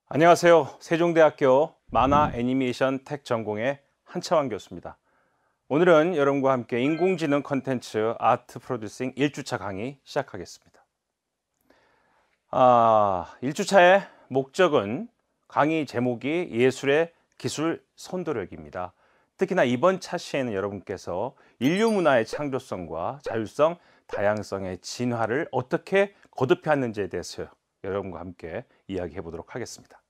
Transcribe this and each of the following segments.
안녕하세요. 세종대학교 만화 애니메이션 텍 전공의 한차환 교수입니다. 오늘은 여러분과 함께 인공지능 콘텐츠 아트 프로듀싱 1주차 강의 시작하겠습니다. 1주차의 목적은 강의 제목이 예술의 기술 선도력입니다. 특히나 이번 차 시에는 여러분께서 인류 문화의 창조성과 자율성, 다양성의 진화를 어떻게 거듭해왔는지에 대해서 여러분과 함께 이야기해 보도록 하겠습니다.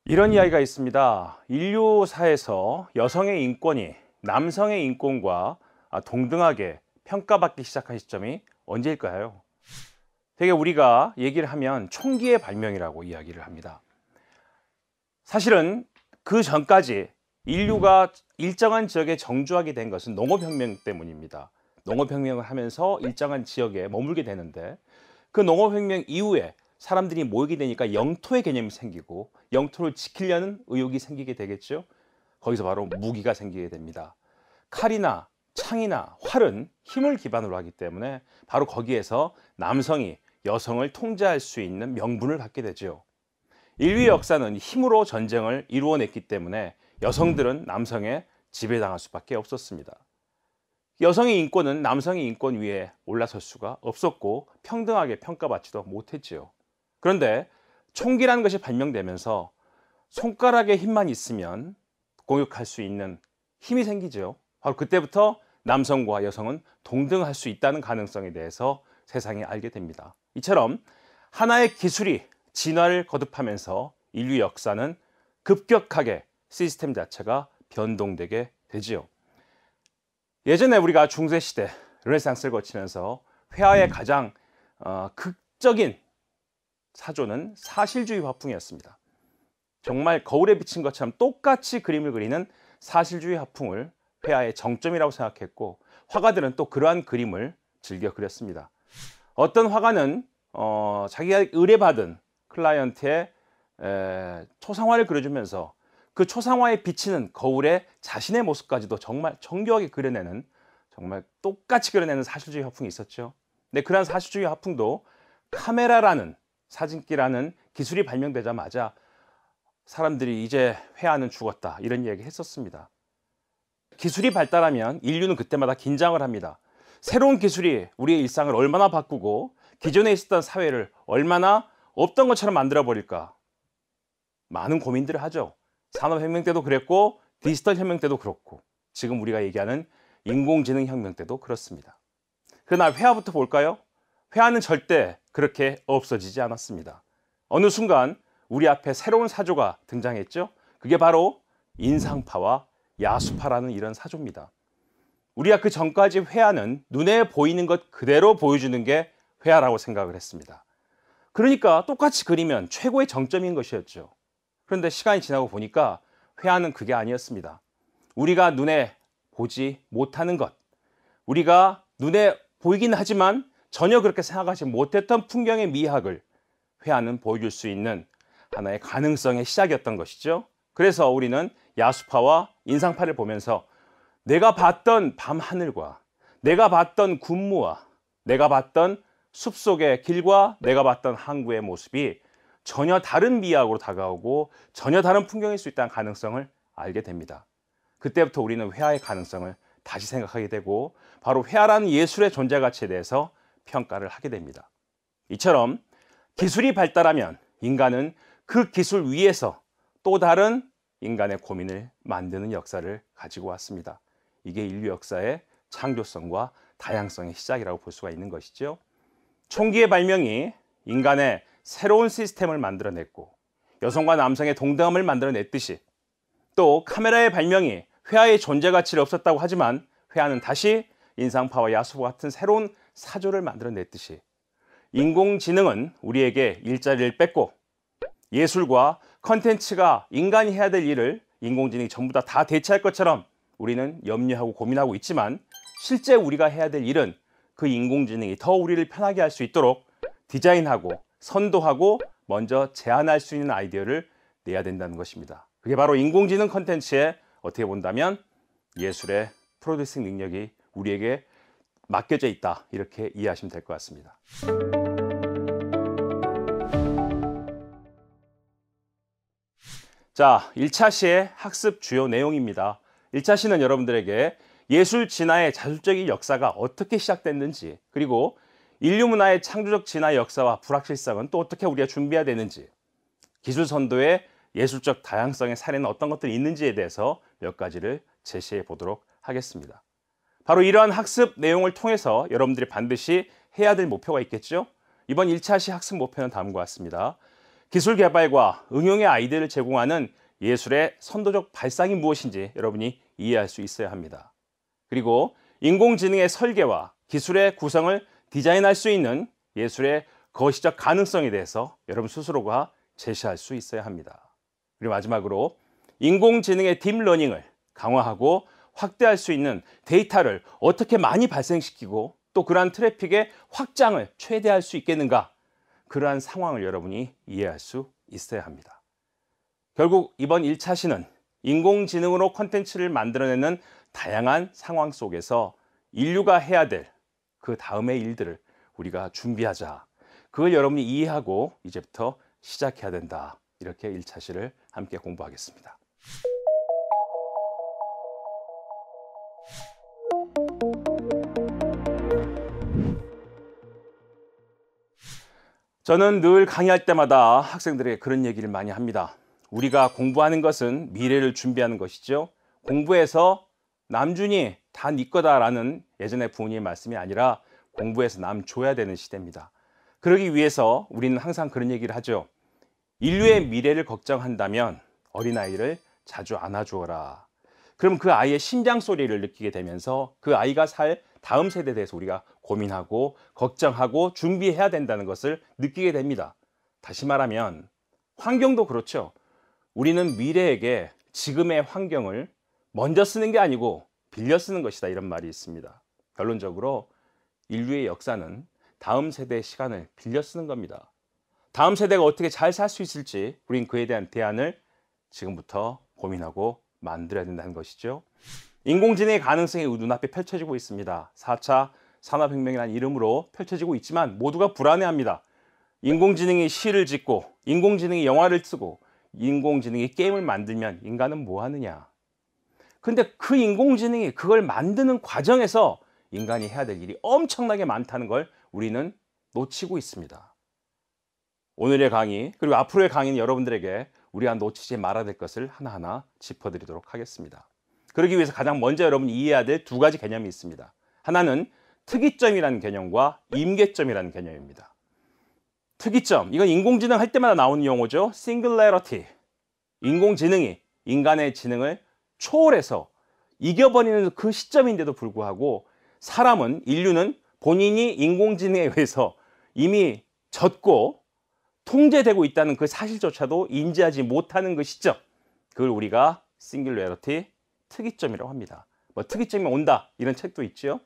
이런 이야기가 있습니다. 인류사에서 여성의 인권이 남성의 인권과 동등하게 평가받기 시작한 시점이 언제일까요? 되게 우리가 얘기를 하면 총기의 발명이라고 이야기를 합니다. 사실은 그 전까지 인류가 일정한 지역에 정주하게 된 것은 농업혁명 때문입니다. 농업혁명을 하면서 일정한 지역에 머물게 되는데, 그 농업혁명 이후에 사람들이 모이게 되니까 영토의 개념이 생기고 영토를 지키려는 의욕이 생기게 되겠죠. 거기서 바로 무기가 생기게 됩니다. 칼이나 창이나 활은 힘을 기반으로 하기 때문에 바로 거기에서 남성이 여성을 통제할 수 있는 명분을 갖게 되죠. 인류의 역사는 힘으로 전쟁을 이루어냈기 때문에 여성들은 남성의 지배당할 수밖에 없었습니다. 여성의 인권은 남성의 인권 위에 올라설 수가 없었고 평등하게 평가받지도 못했지요. 그런데 총기라는 것이 발명되면서 손가락에 힘만 있으면 공격할 수 있는 힘이 생기죠. 바로 그때부터 남성과 여성은 동등할 수 있다는 가능성에 대해서 세상이 알게 됩니다. 이처럼 하나의 기술이 진화를 거듭하면서 인류 역사는 급격하게 시스템 자체가 변동되게 되지요. 예전에 우리가 중세시대 르네상스를 거치면서 회화의 가장 극적인 사조는 사실주의 화풍이었습니다. 정말 거울에 비친 것처럼 똑같이 그림을 그리는 사실주의 화풍을 회화의 정점이라고 생각했고, 화가들은 또 그러한 그림을 즐겨 그렸습니다. 어떤 화가는 자기가 의뢰받은 클라이언트의 초상화를 그려주면서 그 초상화에 비치는 거울에 자신의 모습까지도 정말 정교하게 그려내는, 정말 똑같이 그려내는 사실주의 화풍이 있었죠. 근데 그러한 사실주의 화풍도 카메라라는, 사진기라는 기술이 발명되자마자 사람들이 이제 회화는 죽었다, 이런 이야기 했었습니다. 기술이 발달하면 인류는 그때마다 긴장을 합니다. 새로운 기술이 우리의 일상을 얼마나 바꾸고 기존에 있었던 사회를 얼마나 없던 것처럼 만들어 버릴까, 많은 고민들을 하죠. 산업혁명 때도 그랬고 디지털 혁명 때도 그렇고 지금 우리가 얘기하는 인공지능 혁명 때도 그렇습니다. 그러나 회화부터 볼까요? 회화는 절대 그렇게 없어지지 않았습니다. 어느 순간 우리 앞에 새로운 사조가 등장했죠. 그게 바로 인상파와 야수파라는 이런 사조입니다. 우리가 그 전까지 회화는 눈에 보이는 것 그대로 보여주는 게 회화라고 생각을 했습니다. 그러니까 똑같이 그리면 최고의 정점인 것이었죠. 그런데 시간이 지나고 보니까 회화는 그게 아니었습니다. 우리가 눈에 보지 못하는 것, 우리가 눈에 보이긴 하지만 전혀 그렇게 생각하지 못했던 풍경의 미학을 회화는 보여줄 수 있는 하나의 가능성의 시작이었던 것이죠. 그래서 우리는 야수파와 인상파를 보면서 내가 봤던 밤하늘과 내가 봤던 군무와 내가 봤던 숲속의 길과 내가 봤던 항구의 모습이 전혀 다른 미학으로 다가오고 전혀 다른 풍경일 수 있다는 가능성을 알게 됩니다. 그때부터 우리는 회화의 가능성을 다시 생각하게 되고 바로 회화라는 예술의 존재 가치에 대해서 평가를 하게 됩니다. 이처럼 기술이 발달하면 인간은 그 기술 위에서 또 다른 인간의 고민을 만드는 역사를 가지고 왔습니다. 이게 인류 역사의 창조성과 다양성의 시작이라고 볼 수가 있는 것이죠. 총기의 발명이 인간의 새로운 시스템을 만들어냈고 여성과 남성의 동등함을 만들어냈듯이, 또 카메라의 발명이 회화의 존재 가치를 없었다고 하지만 회화는 다시 인상파와 야수파 같은 새로운 사조를 만들어냈듯이, 인공지능은 우리에게 일자리를 뺏고 예술과 컨텐츠가 인간이 해야 될 일을 인공지능이 전부 다 대체할 것처럼 우리는 염려하고 고민하고 있지만, 실제 우리가 해야 될 일은 그 인공지능이 더 우리를 편하게 할 수 있도록 디자인하고 선도하고 먼저 제안할 수 있는 아이디어를 내야 된다는 것입니다. 그게 바로 인공지능 콘텐츠에 어떻게 본다면 예술의 프로듀싱 능력이 우리에게 맡겨져 있다. 이렇게 이해하시면 될 것 같습니다. 자, 1차 시의 학습 주요 내용입니다. 1차 시는 여러분들에게 예술 진화의 자술적인 역사가 어떻게 시작됐는지, 그리고 인류 문화의 창조적 진화 역사와 불확실성은 또 어떻게 우리가 준비해야 되는지, 기술 선도의 예술적 다양성의 사례는 어떤 것들이 있는지에 대해서 몇 가지를 제시해 보도록 하겠습니다. 바로 이러한 학습 내용을 통해서 여러분들이 반드시 해야 될 목표가 있겠죠? 이번 1차 시 학습 목표는 다음과 같습니다. 기술 개발과 응용의 아이디어를 제공하는 예술의 선도적 발상이 무엇인지 여러분이 이해할 수 있어야 합니다. 그리고 인공지능의 설계와 기술의 구성을 디자인할 수 있는 예술의 거시적 가능성에 대해서 여러분 스스로가 제시할 수 있어야 합니다. 그리고 마지막으로 인공지능의 딥러닝을 강화하고 확대할 수 있는 데이터를 어떻게 많이 발생시키고 또 그러한 트래픽의 확장을 최대화할 수 있겠는가, 그러한 상황을 여러분이 이해할 수 있어야 합니다. 결국 이번 1차 시는 인공지능으로 콘텐츠를 만들어내는 다양한 상황 속에서 인류가 해야 될 그 다음의 일들을 우리가 준비하자. 그걸 여러분이 이해하고 이제부터 시작해야 된다. 이렇게 1차 시를 함께 공부하겠습니다. 저는 늘 강의할 때마다 학생들에게 그런 얘기를 많이 합니다. 우리가 공부하는 것은 미래를 준비하는 것이죠. 공부해서 남준이 다 네 거다라는 예전의 부모님의 말씀이 아니라 공부해서 남 줘야 되는 시대입니다. 그러기 위해서 우리는 항상 그런 얘기를 하죠. 인류의 미래를 걱정한다면 어린아이를 자주 안아주어라. 그럼 그 아이의 심장 소리를 느끼게 되면서 그 아이가 살 다음 세대에 대해서 우리가 고민하고 걱정하고 준비해야 된다는 것을 느끼게 됩니다. 다시 말하면 환경도 그렇죠. 우리는 미래에게 지금의 환경을 먼저 쓰는 게 아니고 빌려 쓰는 것이다, 이런 말이 있습니다. 결론적으로 인류의 역사는 다음 세대의 시간을 빌려 쓰는 겁니다. 다음 세대가 어떻게 잘 살 수 있을지 우린 그에 대한 대안을 지금부터 고민하고 만들어야 된다는 것이죠. 인공지능의 가능성이 눈앞에 펼쳐지고 있습니다. 4차 산업혁명이라는 이름으로 펼쳐지고 있지만 모두가 불안해합니다. 인공지능이 시를 짓고 인공지능이 영화를 쓰고 인공지능이 게임을 만들면 인간은 뭐 하느냐. 근데 그 인공지능이 그걸 만드는 과정에서 인간이 해야 될 일이 엄청나게 많다는 걸 우리는 놓치고 있습니다. 오늘의 강의 그리고 앞으로의 강의는 여러분들에게 우리가 놓치지 말아야 될 것을 하나하나 짚어드리도록 하겠습니다. 그러기 위해서 가장 먼저 여러분이 이해해야 될 두 가지 개념이 있습니다. 하나는 특이점이라는 개념과 임계점이라는 개념입니다. 특이점, 이건 인공지능 할 때마다 나오는 용어죠. Singularity, 인공지능이 인간의 지능을 초월해서 이겨버리는 그 시점인데도 불구하고 사람은, 인류는 본인이 인공지능에 의해서 이미 졌고 통제되고 있다는 그 사실조차도 인지하지 못하는 그 시점, 그걸 우리가 Singularity, 특이점이라고 합니다. 뭐 특이점이 온다 이런 책도 있죠.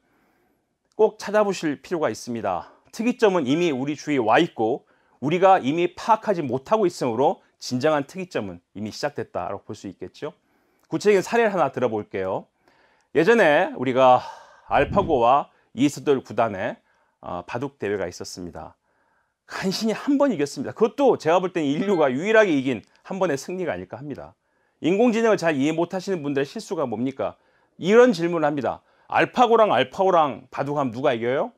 꼭 찾아보실 필요가 있습니다. 특이점은 이미 우리 주위에 와 있고 우리가 이미 파악하지 못하고 있으므로 진정한 특이점은 이미 시작됐다라고 볼 수 있겠죠. 구체적인 사례를 하나 들어볼게요. 예전에 우리가 알파고와 이스돌 구단의 바둑 대회가 있었습니다. 간신히 한 번 이겼습니다. 그것도 제가 볼 때는 인류가 유일하게 이긴 한 번의 승리가 아닐까 합니다. 인공지능을 잘 이해 못하시는 분들의 실수가 뭡니까? 이런 질문을 합니다. 알파고랑 바둑하면 누가 이겨요?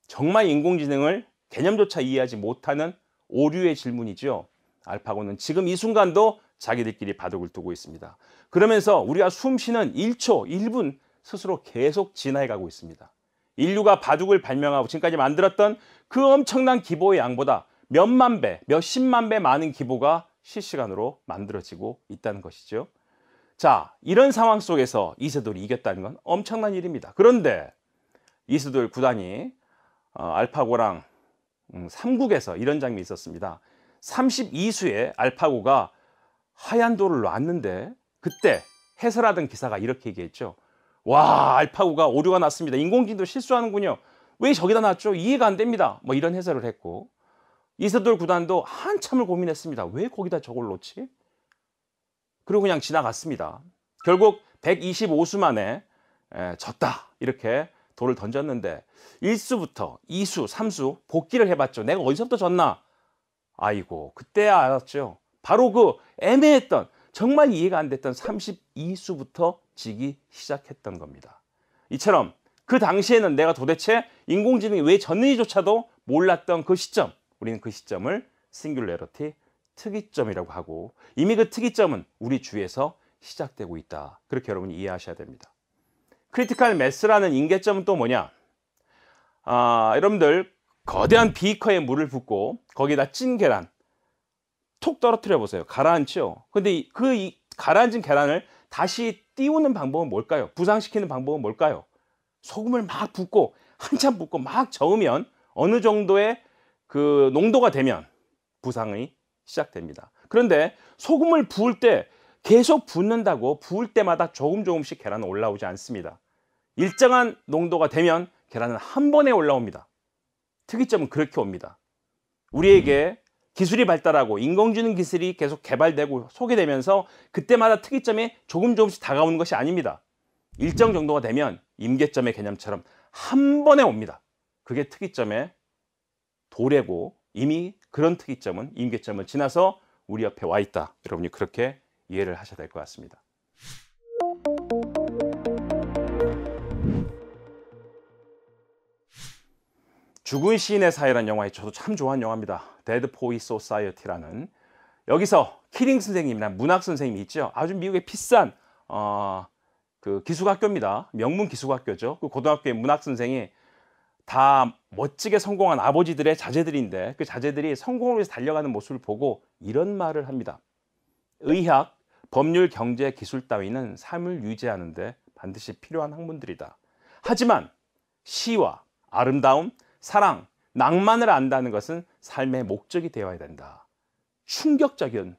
정말 인공지능을 개념조차 이해하지 못하는 오류의 질문이죠. 알파고는 지금 이 순간도 자기들끼리 바둑을 두고 있습니다. 그러면서 우리가 숨 쉬는 1초, 1분 스스로 계속 진화해 가고 있습니다. 인류가 바둑을 발명하고 지금까지 만들었던 그 엄청난 기보의 양보다 몇만 배, 몇십만 배 많은 기보가 실시간으로 만들어지고 있다는 것이죠. 자, 이런 상황 속에서 이세돌이 이겼다는 건 엄청난 일입니다. 그런데 이세돌 구단이 알파고랑 삼국에서 이런 장면이 있었습니다. 32수의 알파고가 하얀 돌을 놨는데 그때 해설하던 기사가 이렇게 얘기했죠. 와, 알파고가 오류가 났습니다. 인공지능도 실수하는군요. 왜 저기다 놨죠? 이해가 안 됩니다. 뭐 이런 해설을 했고 이세돌 구단도 한참을 고민했습니다. 왜 거기다 저걸 놓지? 그리고 그냥 지나갔습니다. 결국 125수 만에 졌다 이렇게 돌을 던졌는데 1수부터 2수, 3수 복기를 해봤죠. 내가 어디서부터 졌나? 아이고 그때야 알았죠. 바로 그 애매했던 정말 이해가 안 됐던 32수부터 지기 시작했던 겁니다. 이처럼 그 당시에는 내가 도대체 인공지능이 왜 졌는지조차도 몰랐던 그 시점, 우리는 그 시점을 싱귤레러티, 특이점이라고 하고 이미 그 특이점은 우리 주위에서 시작되고 있다. 그렇게 여러분이 이해하셔야 됩니다. 크리티컬 매스라는 인계점은 또 뭐냐? 여러분들 거대한 비커에 물을 붓고 거기다 찐 계란 톡 떨어뜨려 보세요. 가라앉죠. 근데 그 가라앉은 계란을 다시 띄우는 방법은 뭘까요? 부상시키는 방법은 뭘까요? 소금을 막 붓고 한참 붓고 막 저으면 어느 정도의 그 농도가 되면 부상이 시작됩니다. 그런데 소금을 부을 때 계속 붓는다고 부을 때마다 조금씩 계란은 올라오지 않습니다. 일정한 농도가 되면 계란은 한 번에 올라옵니다. 특이점은 그렇게 옵니다. 우리에게 기술이 발달하고 인공지능 기술이 계속 개발되고 소개되면서 그때마다 특이점이 조금씩 다가오는 것이 아닙니다. 일정 정도가 되면 임계점의 개념처럼 한 번에 옵니다. 그게 특이점의 도래고 이미 그런 특이점은 임계점을 지나서 우리 옆에 와 있다. 여러분이 그렇게 이해를 하셔야 될 것 같습니다. 죽은 시인의 사회라는 영화에 저도 참 좋아하는 영화입니다. Dead Poets Society라는 여기서 키링 선생님이나 문학 선생님이 있죠. 아주 미국의 비싼 그 기숙학교입니다. 명문 기숙학교죠. 그 고등학교의 문학 선생이 다 멋지게 성공한 아버지들의 자제들인데 그 자제들이 성공을 위해서 달려가는 모습을 보고 이런 말을 합니다. 의학, 법률, 경제, 기술 따위는 삶을 유지하는데 반드시 필요한 학문들이다. 하지만 시와 아름다움, 사랑, 낭만을 안다는 것은 삶의 목적이 되어야 된다. 충격적인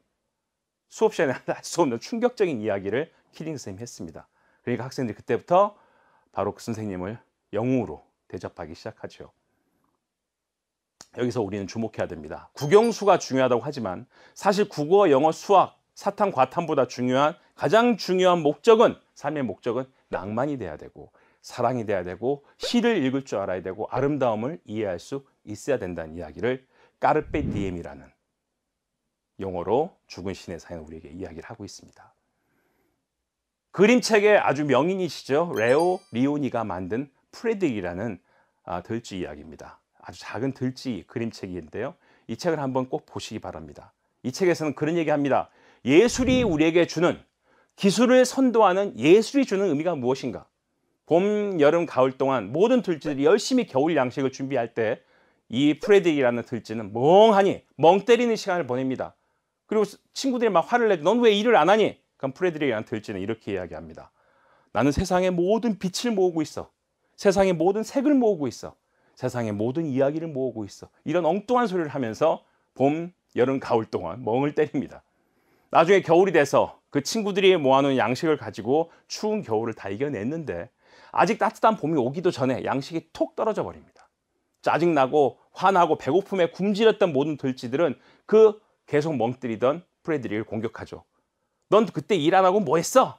수업 시간에 할 수 없는 충격적인 이야기를 키링 선생님이 했습니다. 그러니까 학생들이 그때부터 바로 그 선생님을 영웅으로 대접하기 시작하죠. 여기서 우리는 주목해야 됩니다. 국영수가 중요하다고 하지만 사실 국어, 영어, 수학, 사탐, 과탐보다 가장 중요한 목적은 삶의 목적은 낭만이 돼야 되고 사랑이 돼야 되고 시를 읽을 줄 알아야 되고 아름다움을 이해할 수 있어야 된다는 이야기를 까르페 디엠이라는 용어로 죽은 신의 사회는 우리에게 이야기를 하고 있습니다. 그림책의 아주 명인이시죠. 레오 리오니가 만든 프레딕이라는 들쥐 이야기입니다. 아주 작은 들쥐 그림책인데요. 이 책을 한번 꼭 보시기 바랍니다. 이 책에서는 그런 얘기합니다. 예술이 우리에게 주는 기술을 선도하는 예술이 주는 의미가 무엇인가? 봄, 여름, 가을 동안 모든 들쥐들이 열심히 겨울 양식을 준비할 때 이 프레딕이라는 들쥐는 멍하니 멍 때리는 시간을 보냅니다. 그리고 친구들이 막 화를 내도 넌 왜 일을 안 하니? 그럼 프레딕이라는 들쥐는 이렇게 이야기합니다. 나는 세상의 모든 빛을 모으고 있어. 세상의 모든 색을 모으고 있어. 세상의 모든 이야기를 모으고 있어. 이런 엉뚱한 소리를 하면서 봄, 여름, 가을 동안 멍을 때립니다. 나중에 겨울이 돼서 그 친구들이 모아놓은 양식을 가지고 추운 겨울을 다 이겨냈는데 아직 따뜻한 봄이 오기도 전에 양식이 톡 떨어져 버립니다. 짜증나고 화나고 배고픔에 굶주렸던 모든 들쥐들은 그 계속 멍때리던 프레드릭을 공격하죠. 넌 그때 일 안 하고 뭐 했어?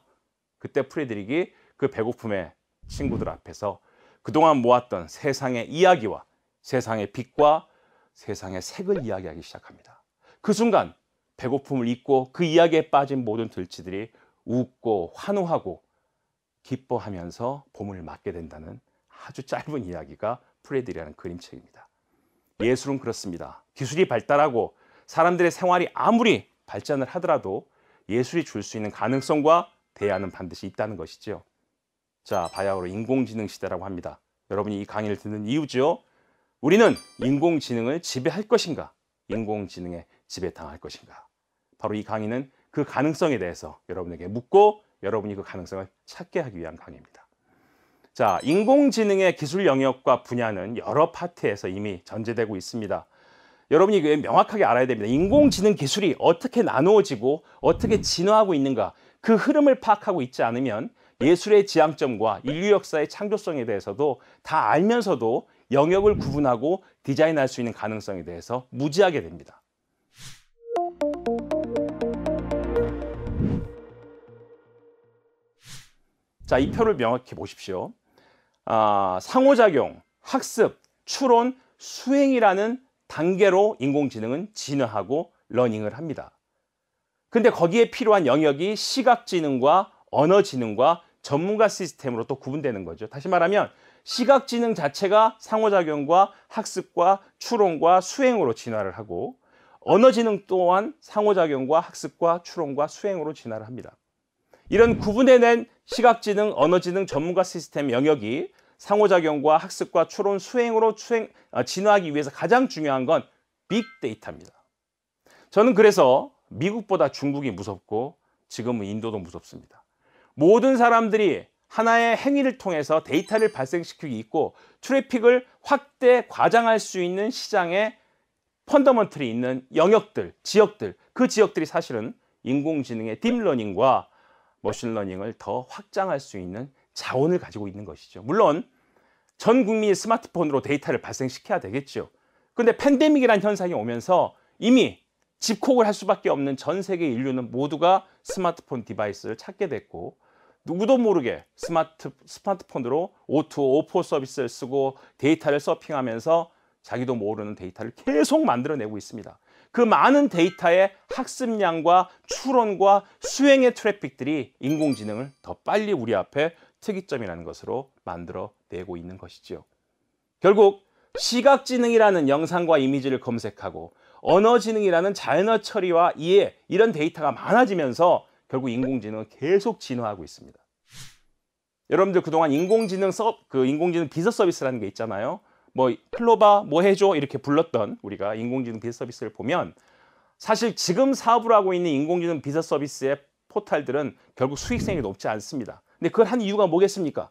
그때 프레드릭이 그 배고픔에 친구들 앞에서 그동안 모았던 세상의 이야기와 세상의 빛과 세상의 색을 이야기하기 시작합니다. 그 순간 배고픔을 잊고 그 이야기에 빠진 모든 들쥐들이 웃고 환호하고 기뻐하면서 봄을 맞게 된다는 아주 짧은 이야기가 프레드릭이라는 그림책입니다. 예술은 그렇습니다. 기술이 발달하고 사람들의 생활이 아무리 발전을 하더라도 예술이 줄 수 있는 가능성과 대안은 반드시 있다는 것이죠. 자, 바야흐로 인공지능 시대라고 합니다. 여러분이 이 강의를 듣는 이유죠. 우리는 인공지능을 지배할 것인가? 인공지능에 지배당할 것인가? 바로 이 강의는 그 가능성에 대해서 여러분에게 묻고 여러분이 그 가능성을 찾게 하기 위한 강의입니다. 자, 인공지능의 기술 영역과 분야는 여러 파트에서 이미 전제되고 있습니다. 여러분이 명확하게 알아야 됩니다. 인공지능 기술이 어떻게 나누어지고 어떻게 진화하고 있는가, 그 흐름을 파악하고 있지 않으면 예술의 지향점과 인류 역사의 창조성에 대해서도 다 알면서도 영역을 구분하고 디자인할 수 있는 가능성에 대해서 무지하게 됩니다. 자, 이 표를 명확히 보십시오. 상호작용, 학습, 추론, 수행이라는 단계로 인공지능은 진화하고 러닝을 합니다. 근데 거기에 필요한 영역이 시각지능과 언어지능과 전문가 시스템으로 또 구분되는 거죠. 다시 말하면 시각지능 자체가 상호작용과 학습과 추론과 수행으로 진화를 하고, 언어지능 또한 상호작용과 학습과 추론과 수행으로 진화를 합니다. 이런 구분해낸 시각지능, 언어지능, 전문가 시스템 영역이 상호작용과 학습과 추론, 수행으로 진화하기 위해서 가장 중요한 건 빅데이터입니다. 저는 그래서 미국보다 중국이 무섭고 지금은 인도도 무섭습니다. 모든 사람들이 하나의 행위를 통해서 데이터를 발생시키고 있고 트래픽을 확대, 과장할 수 있는 시장에 펀더먼털이 있는 영역들, 지역들, 그 지역들이 사실은 인공지능의 딥러닝과 머신러닝을 더 확장할 수 있는 자원을 가지고 있는 것이죠. 물론 전 국민이 스마트폰으로 데이터를 발생시켜야 되겠죠. 그런데 팬데믹이라는 현상이 오면서 이미 집콕을 할 수밖에 없는 전 세계 인류는 모두가 스마트폰 디바이스를 찾게 됐고, 누구도 모르게 스마트폰으로 O2O, O4 서비스를 쓰고 데이터를 서핑하면서 자기도 모르는 데이터를 계속 만들어내고 있습니다. 그 많은 데이터의 학습량과 추론과 수행의 트래픽들이 인공지능을 더 빨리 우리 앞에 특이점이라는 것으로 만들어내고 있는 것이죠. 결국 시각지능이라는 영상과 이미지를 검색하고 언어지능이라는 자연어 처리와 이해, 이런 데이터가 많아지면서 결국 인공지능은 계속 진화하고 있습니다. 여러분들 그동안 인공지능 비서 서비스라는 게 있잖아요. 뭐 클로바 뭐 해줘 이렇게 불렀던 우리가 인공지능 비서 서비스를 보면 사실 지금 사업을 하고 있는 인공지능 비서 서비스의 포탈들은 결국 수익성이 높지 않습니다. 근데 그걸 한 이유가 뭐겠습니까?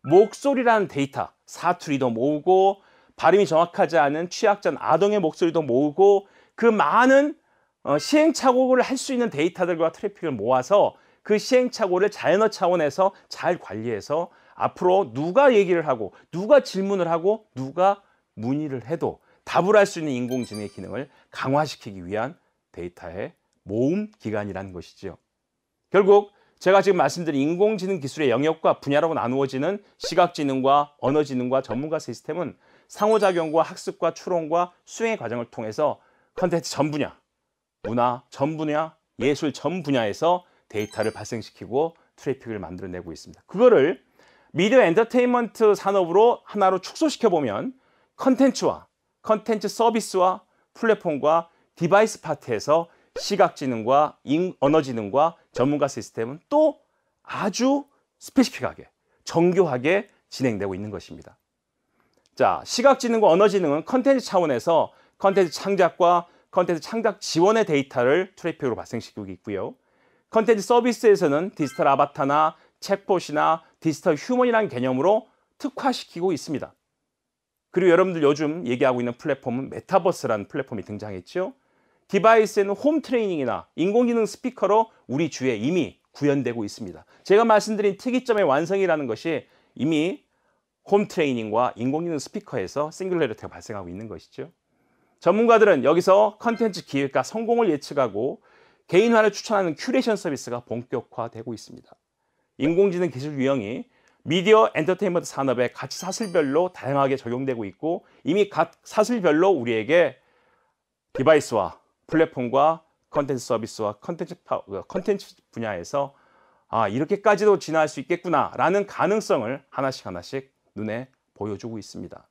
목소리라는 데이터, 사투리도 모으고 발음이 정확하지 않은 취약전 아동의 목소리도 모으고 그 많은 시행착오를 할 수 있는 데이터들과 트래픽을 모아서 그 시행착오를 자연어 차원에서 잘 관리해서 앞으로 누가 얘기를 하고 누가 질문을 하고 누가 문의를 해도 답을 할 수 있는 인공지능의 기능을 강화시키기 위한 데이터의 모음 기관이라는 것이죠. 결국 제가 지금 말씀드린 인공지능 기술의 영역과 분야라고 나누어지는 시각지능과 언어지능과 전문가 시스템은 상호작용과 학습과 추론과 수행의 과정을 통해서 컨텐츠 전 분야, 문화 전 분야, 예술 전 분야에서 데이터를 발생시키고 트래픽을 만들어내고 있습니다. 그거를 미디어 엔터테인먼트 산업으로 하나로 축소시켜보면 컨텐츠와 컨텐츠 서비스와 플랫폼과 디바이스 파트에서 시각지능과 언어지능과 전문가 시스템은 또 아주 스페시픽하게, 정교하게 진행되고 있는 것입니다. 자, 시각지능과 언어지능은 컨텐츠 차원에서 컨텐츠 창작과 컨텐츠 창작 지원의 데이터를 트래픽으로 발생시키고 있고요. 컨텐츠 서비스에서는 디지털 아바타나 챗봇이나 디지털 휴먼이라는 개념으로 특화시키고 있습니다. 그리고 여러분들 요즘 얘기하고 있는 플랫폼은 메타버스라는 플랫폼이 등장했죠. 디바이스에는 홈 트레이닝이나 인공지능 스피커로 우리 주위에 이미 구현되고 있습니다. 제가 말씀드린 특이점의 완성이라는 것이 이미 홈 트레이닝과 인공지능 스피커에서 싱귤러리티가 발생하고 있는 것이죠. 전문가들은 여기서 컨텐츠 기획과 성공을 예측하고 개인화를 추천하는 큐레이션 서비스가 본격화되고 있습니다. 인공지능 기술 유형이 미디어 엔터테인먼트 산업의 각 사슬별로 다양하게 적용되고 있고 이미 각 사슬별로 우리에게 디바이스와 플랫폼과 컨텐츠 서비스와 컨텐츠 분야에서 이렇게까지도 진화할 수 있겠구나라는 가능성을 하나씩 눈에 보여주고 있습니다.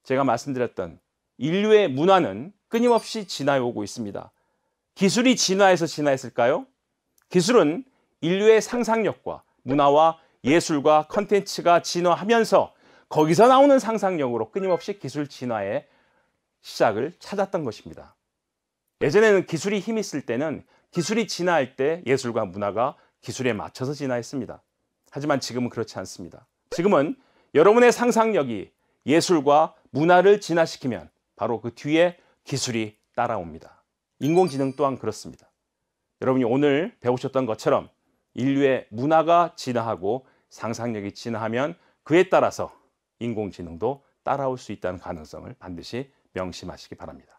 제가 말씀드렸던 인류의 문화는 끊임없이 진화해 오고 있습니다. 기술이 진화해서 진화했을까요? 기술은 인류의 상상력과 문화와 예술과 컨텐츠가 진화하면서 거기서 나오는 상상력으로 끊임없이 기술 진화의 시작을 찾았던 것입니다. 예전에는 기술이 힘이 있을 때는 기술이 진화할 때 예술과 문화가 기술에 맞춰서 진화했습니다. 하지만 지금은 그렇지 않습니다. 지금은 여러분의 상상력이 예술과 문화를 진화시키면 바로 그 뒤에 기술이 따라옵니다. 인공지능 또한 그렇습니다. 여러분이 오늘 배우셨던 것처럼 인류의 문화가 진화하고 상상력이 진화하면 그에 따라서 인공지능도 따라올 수 있다는 가능성을 반드시 명심하시기 바랍니다.